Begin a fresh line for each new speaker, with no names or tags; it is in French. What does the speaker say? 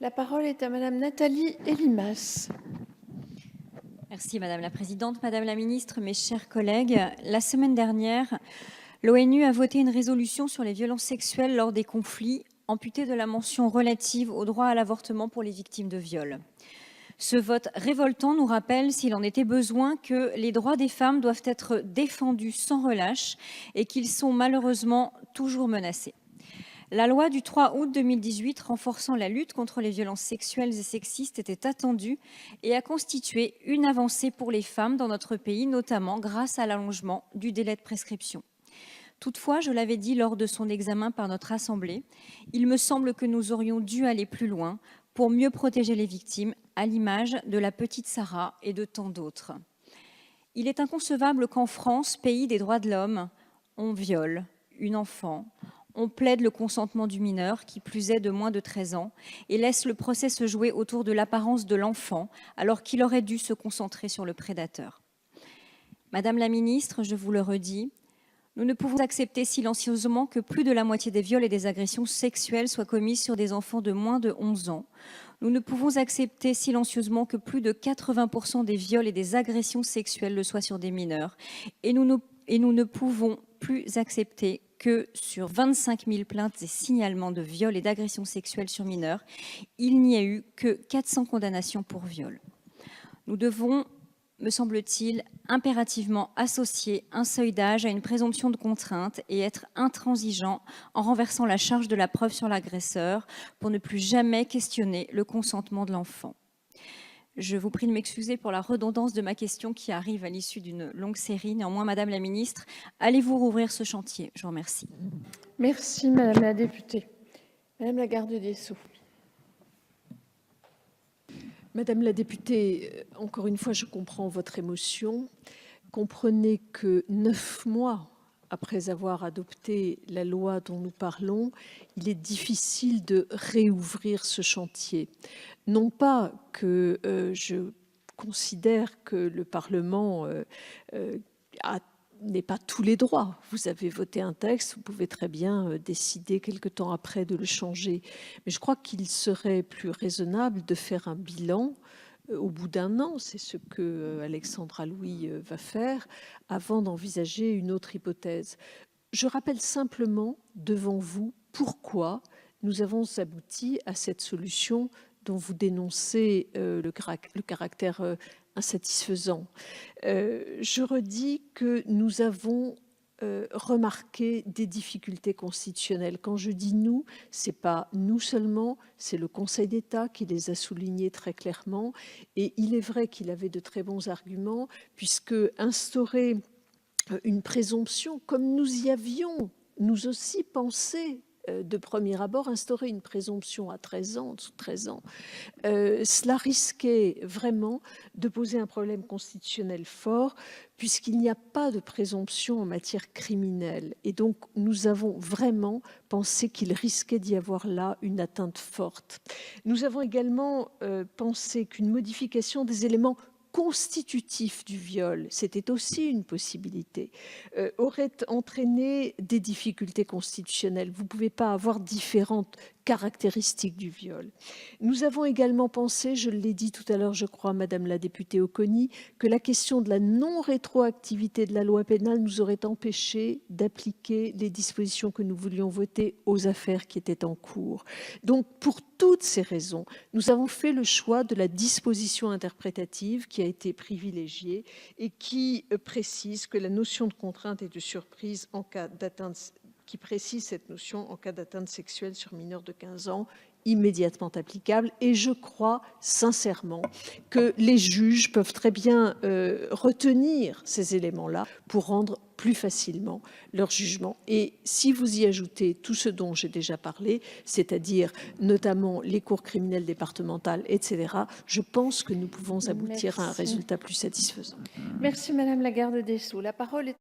La parole est à Madame Nathalie Elimas.
Merci Madame la Présidente, Madame la Ministre, mes chers collègues. La semaine dernière, l'ONU a voté une résolution sur les violences sexuelles lors des conflits, amputée de la mention relative au droit à l'avortement pour les victimes de viols. Ce vote révoltant nous rappelle, s'il en était besoin, que les droits des femmes doivent être défendus sans relâche et qu'ils sont malheureusement toujours menacés. La loi du 3 août 2018 renforçant la lutte contre les violences sexuelles et sexistes était attendue et a constitué une avancée pour les femmes dans notre pays, notamment grâce à l'allongement du délai de prescription. Toutefois, je l'avais dit lors de son examen par notre Assemblée, il me semble que nous aurions dû aller plus loin pour mieux protéger les victimes, à l'image de la petite Sarah et de tant d'autres. Il est inconcevable qu'en France, pays des droits de l'homme, on viole une enfant, on plaide le consentement du mineur, qui plus est de moins de 13 ans, et laisse le procès se jouer autour de l'apparence de l'enfant, alors qu'il aurait dû se concentrer sur le prédateur. Madame la ministre, je vous le redis, nous ne pouvons accepter silencieusement que plus de la moitié des viols et des agressions sexuelles soient commises sur des enfants de moins de 11 ans. Nous ne pouvons accepter silencieusement que plus de 80% des viols et des agressions sexuelles le soient sur des mineurs. Et nous ne pouvons plus accepter que sur 25 000 plaintes et signalements de viols et d'agressions sexuelles sur mineurs, il n'y a eu que 400 condamnations pour viol. Nous devons, me semble-t-il, impérativement associer un seuil d'âge à une présomption de contrainte et être intransigeant en renversant la charge de la preuve sur l'agresseur pour ne plus jamais questionner le consentement de l'enfant. Je vous prie de m'excuser pour la redondance de ma question qui arrive à l'issue d'une longue série. Néanmoins, Madame la Ministre, allez-vous rouvrir ce chantier? Je vous remercie.
Merci Madame la députée. Madame la garde des Sceaux.
Madame la députée, encore une fois, je comprends votre émotion. Comprenez que 9 mois après avoir adopté la loi dont nous parlons, il est difficile de réouvrir ce chantier. Non pas que je considère que le Parlement n'ait pas tous les droits. Vous avez voté un texte, vous pouvez très bien décider quelque temps après de le changer. Mais je crois qu'il serait plus raisonnable de faire un bilan au bout d'un an, c'est ce que Alexandra Louis va faire, avant d'envisager une autre hypothèse. Je rappelle simplement devant vous pourquoi nous avons abouti à cette solution dont vous dénoncez le caractère insatisfaisant. Je redis que nous avons remarqué des difficultés constitutionnelles. Quand je dis nous, ce n'est pas nous seulement, c'est le Conseil d'État qui les a soulignés très clairement. Et il est vrai qu'il avait de très bons arguments, puisque instaurer une présomption, comme nous y avions, nous aussi, pensé de premier abord, instaurer une présomption à 13 ans, sous 13 ans, cela risquait vraiment de poser un problème constitutionnel fort, puisqu'il n'y a pas de présomption en matière criminelle. Et donc, nous avons vraiment pensé qu'il risquait d'y avoir là une atteinte forte. Nous avons également pensé qu'une modification des éléments constitutif du viol, c'était aussi une possibilité, aurait entraîné des difficultés constitutionnelles. Vous ne pouvez pas avoir différentes caractéristiques du viol. Nous avons également pensé, je l'ai dit tout à l'heure, je crois, Madame la députée Oconi, que la question de la non-rétroactivité de la loi pénale nous aurait empêché d'appliquer les dispositions que nous voulions voter aux affaires qui étaient en cours. Donc, pour toutes ces raisons, nous avons fait le choix de la disposition interprétative qui a été privilégiée et qui précise que la notion de contrainte et de surprise en cas d'atteinte, qui précise cette notion en cas d'atteinte sexuelle sur mineur de 15 ans, immédiatement applicable. Et je crois sincèrement que les juges peuvent très bien retenir ces éléments-là pour rendre plus facilement leur jugement. Et si vous y ajoutez tout ce dont j'ai déjà parlé, c'est-à-dire notamment les cours criminelles départementales, etc., je pense que nous pouvons aboutir à un résultat plus satisfaisant.
Merci Madame la garde des Sceaux. La parole est